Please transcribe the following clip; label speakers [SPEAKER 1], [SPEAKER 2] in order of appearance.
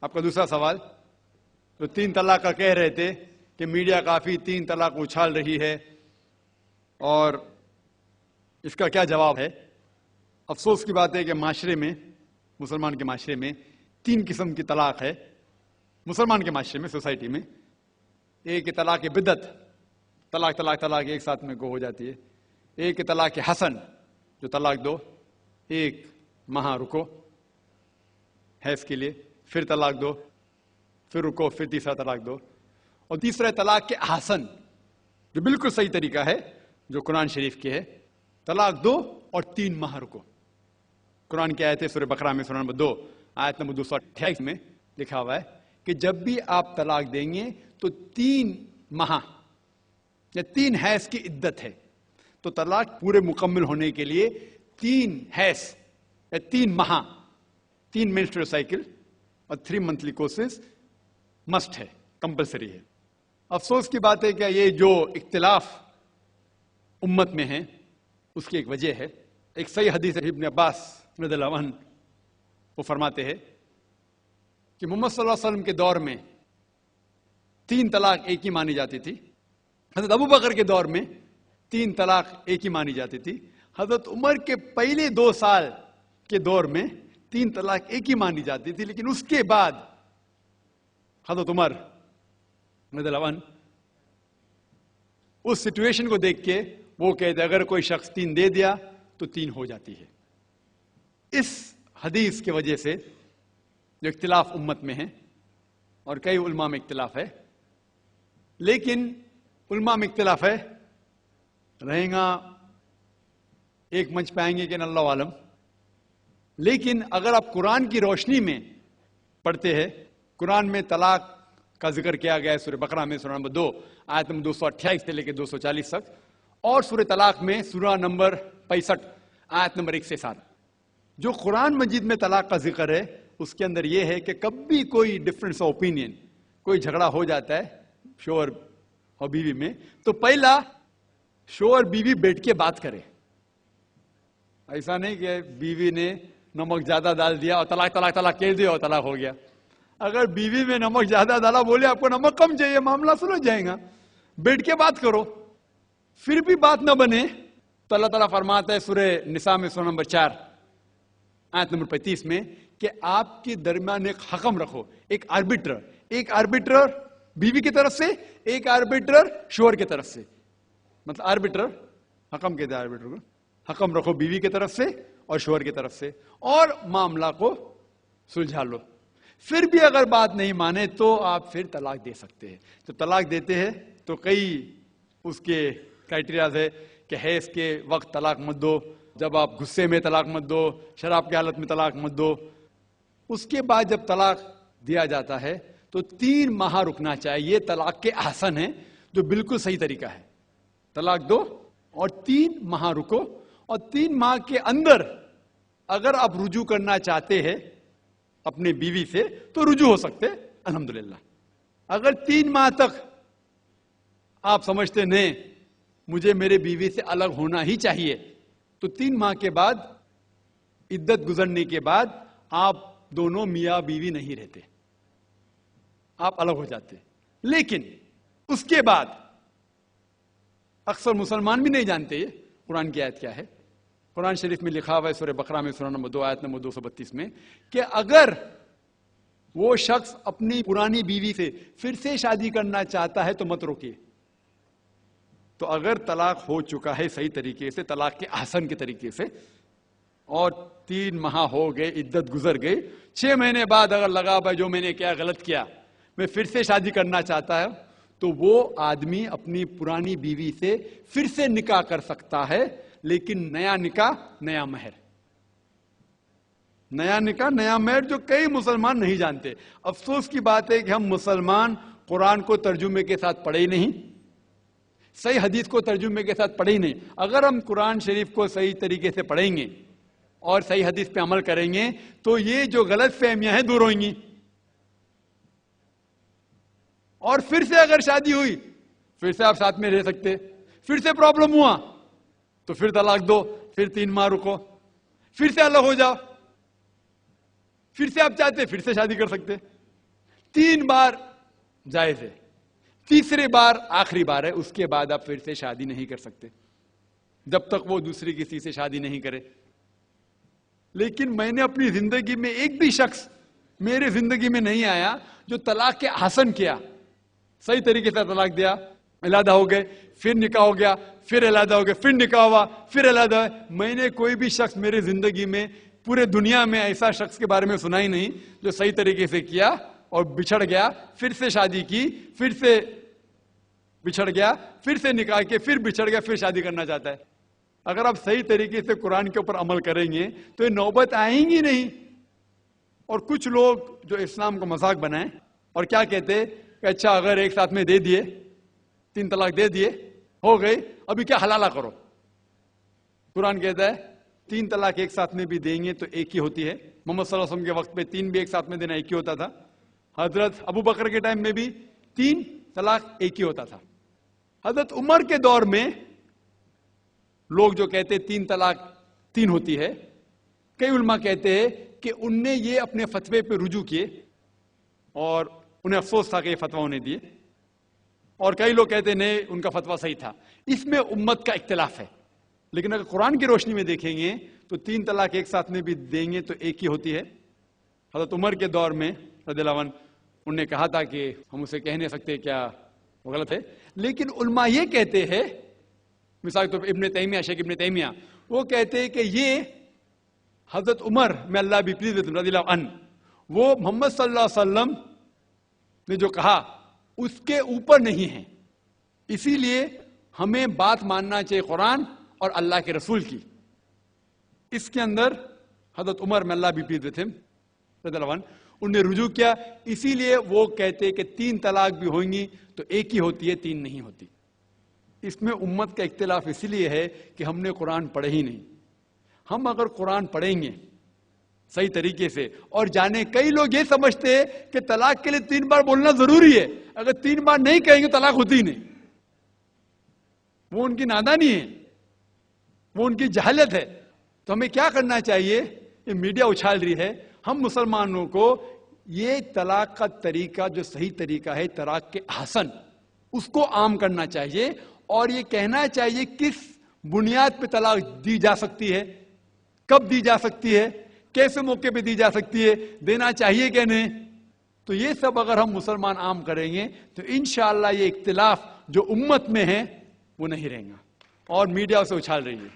[SPEAKER 1] आपका दूसरा सवाल, तो 3 तलाक का कह रहे थे कि मीडिया काफी 3 तलाक उछाल रही है, और इसका क्या जवाब है? अफसोस की बात है कि माशरे में, मुसलमान के माशरे में 3 किस्म की तलाक है। मुसलमान के माशरे में, सोसाइटी में, एक तलाक बिदत, तलाक तलाक तलाक एक साथ में गो हो जाती है। एक तलाक हसन, जो तलाक दो, एक माह रुको हैज के लिए, फिर तलाक दो, फिर रुको, फिर तीसरा तलाक दो। और तीसरा तलाक के हसन, जो बिल्कुल सही तरीका है, जो कुरान शरीफ के है, तलाक दो और 3 माह रुको। कुरान की आयत है सूरह बकरा में, सूरह नंबर 2 आयत नंबर 228 में लिखा हुआ है कि जब भी आप तलाक देंगे तो 3 माह या 3 हैज की इद्दत है। तो तलाक पूरे मुकम्मल होने के लिए 3 हैज या 3 माह, 3 मेंस्ट्रुअल साइकिल और 3 मंथली कोर्सेज मस्ट है, कंपलसरी है। अफसोस की बात है कि ये जो इख्तिलाफ उम्मत में है उसकी एक वजह है। एक सही हदीस है इब्न अब्बास रज़ियल्लाहु अन्हु, वो फरमाते हैं कि मोहम्मद सल्लल्लाहु अलैहि वसल्लम के दौर में 3 तलाक एक ही मानी जाती थी। हजरत अबू बकर के दौर में 3 तलाक एक ही मानी जाती थी। हजरत उमर के पहले 2 साल के दौर में 3 तलाक एक ही मानी जाती थी, लेकिन उसके बाद हजरत उमर रज़ियल्लाहु अन्हु उस सिचुएशन को देख के वो कहते अगर कोई शख्स 3 दे दिया तो 3 हो जाती है। इस हदीस की वजह से जो इख्तिलाफ उम्मत में है, और कई उलमा में इख्तिलाफ है, लेकिन उलमा में इख्तिलाफ है, रहेगा एक मंच पे आएंगे कि अल्लाह आलम। लेकिन अगर आप कुरान की रोशनी में पढ़ते हैं, कुरान में तलाक का जिक्र किया गया है सूरह बकरा में, सूरह नंबर 2 आयत नंबर 228 से लेकर 240 तक, और सूरह तलाक में सूरह नंबर 65 आयत नंबर 1 से 7। जो कुरान मजीद में तलाक का जिक्र है उसके अंदर यह है कि कभी कोई डिफरेंस ऑफ ओपिनियन, कोई झगड़ा हो जाता है शोहर और बीवी में, तो पहला शोहर बीवी बैठ के बात करे। ऐसा नहीं कि बीवी ने नमक ज्यादा डाल दिया और तलाक तलाक तलाक कह दिया और तलाक हो गया। अगर बीवी में नमक ज्यादा डाला, बोले आपको नमक कम चाहिए, मामला सुलझ जाएगा, बैठ के बात करो। फिर भी बात न बने तो अल्लाह ताला फरमाता है सूरह निसा में सूरह नंबर 4 आयत नंबर 35 में कि आपके दरमियान एक हकम रखो, एक आर्बिट्रर बीवी की तरफ से, एक आर्बिट्रर शोहर की तरफ से। मतलब आर्बिट्रर, हकम कहते हैं आर्बिट्रर को, हकम रखो बीवी की तरफ से और शोहर की तरफ से, और मामला को सुलझा लो। फिर भी अगर बात नहीं माने तो आप फिर तलाक दे सकते हैं। तो तलाक देते हैं तो कई उसके क्राइटेरियाज है कि हैज के वक्त तलाक मत दो, जब आप गुस्से में तलाक मत दो, शराब की हालत में तलाक मत दो। उसके बाद जब तलाक दिया जाता है तो 3 माह रुकना चाहिए। तलाक के आसन है जो बिल्कुल सही तरीका है। तलाक दो और 3 माह रुको, और 3 माह के अंदर अगर आप रुजू करना चाहते हैं अपने बीवी से तो रुजू हो सकते, अल्हम्दुलिल्लाह। अगर 3 माह तक आप समझते नहीं मुझे मेरे बीवी से अलग होना ही चाहिए, तो 3 माह के बाद, इद्दत गुजरने के बाद, आप दोनों मियां बीवी नहीं रहते, आप अलग हो जाते। लेकिन उसके बाद अक्सर मुसलमान भी नहीं जानते ये कुरान की आयत क्या है। कुरान शरीफ में लिखा हुआ है सूरह बकरा में सूरह नंबर 2 आयत नंबर 232 में कि अगर वो शख्स अपनी पुरानी बीवी से फिर से शादी करना चाहता है तो मत रोकिए। तो अगर तलाक हो चुका है सही तरीके से, तलाक के आसन के तरीके से, और 3 माह हो गए, इद्दत गुजर गई, 6 महीने बाद अगर लगा भाई जो मैंने क्या गलत किया, मैं फिर से शादी करना चाहता है, तो वो आदमी अपनी पुरानी बीवी से फिर से निकाह कर सकता है, लेकिन नया निकाह नया महर। नया निकाह नया महर जो कई मुसलमान नहीं जानते। अफसोस की बात है कि हम मुसलमान कुरान को तर्जुमे के साथ पढ़े ही नहीं, सही हदीस को तर्जुमे के साथ पढ़े ही नहीं। अगर हम कुरान शरीफ को सही तरीके से पढ़ेंगे और सही हदीस पे अमल करेंगे तो ये जो गलत फहमियां हैं दूर होंगी। और फिर से अगर शादी हुई, फिर से आप साथ में रह सकते, फिर से प्रॉब्लम हुआ तो फिर तलाक दो, फिर 3 माह रुको, फिर से अलग हो जाओ, फिर से आप चाहते फिर से शादी कर सकते। 3 बार जायज है, तीसरे बार आखिरी बार है, उसके बाद आप फिर से शादी नहीं कर सकते जब तक वो दूसरी किसी से शादी नहीं करे। लेकिन मैंने अपनी जिंदगी में एक भी शख्स मेरे जिंदगी में नहीं आया जो तलाक के हसन किया, सही तरीके से तलाक दिया, अलहदा हो गए, फिर निकाह हो गया, फिर अलहदा हो गए, फिर निकाह हुआ, फिर अलहदा। मैंने कोई भी शख्स मेरे जिंदगी में पूरे दुनिया में ऐसा शख्स के बारे में सुना ही नहीं जो सही तरीके से किया और बिछड़ गया, फिर से शादी की, फिर से बिछड़ गया, फिर से निकाह के, फिर बिछड़ गया, फिर शादी करना चाहता है। अगर आप सही तरीके से कुरान के ऊपर अमल करेंगे तो ये नौबत आएंगी नहीं। और कुछ लोग जो इस्लाम को मजाक बनाए और क्या कहते कि अच्छा अगर एक साथ में दे दिए, 3 तलाक दे दिए, हो गई, अभी क्या हलाला करो। कुरान कहता है 3 तलाक एक साथ में भी देंगे तो एक ही होती है। मोहम्मद सल्लल्लाहु अलैहि वसल्लम के वक्त पे 3 भी एक साथ में देना एक ही होता था। हजरत अबू बकर के टाइम में भी 3 तलाक एक ही होता था। हजरत उमर के दौर में लोग जो कहते 3 तलाक 3 होती है, कई उलमा कहते हैं कि उनने ये अपने फतवे पे रुजू किए और उन्हें अफसोस था कि ये फतवा उन्हें दिए, और कई लोग कहते नहीं उनका फतवा सही था। इसमें उम्मत का इख्तिलाफ है। लेकिन अगर कुरान की रोशनी में देखेंगे तो 3 तलाक एक साथ में भी देंगे तो एक ही होती है। हजरत उमर के दौर में रज़ियल्लाहु अन्हु उन्होंने कहा था कि हम उसे कह नहीं सकते, क्या वो गलत है। लेकिन उलमा ये कहते हैं, मिसाल तो इब्ने तैमिया, शेख इब्ने तैमिया, वो कहते हैं कि ये हजरत उमर में अल्लाह भी प्लीज रज़ियल्लाहु अन्हु, वो मोहम्मद सल्लल्लाहु अलैहि वसल्लम ने जो कहा उसके ऊपर नहीं है। इसीलिए हमें बात मानना चाहिए कुरान और अल्लाह के रसूल की। इसके अंदर हजरत उमर में अल्लाह भी प्लीज विद हिम रज़ियल्लाहु अन्हु उन्हें रुजू किया। इसीलिए वो कहते कि 3 तलाक भी होंगी तो एक ही होती है, 3 नहीं होती। इसमें उम्मत का इख्तिलाफ इसलिए है कि हमने कुरान पढ़े ही नहीं। हम अगर कुरान पढ़ेंगे सही तरीके से और जाने, कई लोग ये समझते हैं कि तलाक के लिए 3 बार बोलना जरूरी है, अगर 3 बार नहीं कहेंगे तलाक होती ही नहीं। वो उनकी नादानी है, वो उनकी जहालत है। तो हमें क्या करना चाहिए, ये मीडिया उछाल रही है, हम मुसलमानों को ये तलाक का तरीका जो सही तरीका है तलाक के हसन, उसको आम करना चाहिए और ये कहना चाहिए किस बुनियाद पे तलाक दी जा सकती है, कब दी जा सकती है, कैसे मौके पे दी जा सकती है, देना चाहिए क्या नहीं। तो ये सब अगर हम मुसलमान आम करेंगे तो इंशाअल्लाह ये इख्तिलाफ जो उम्मत में है वो नहीं रहेगा। और मीडिया उसे उछाल रही है।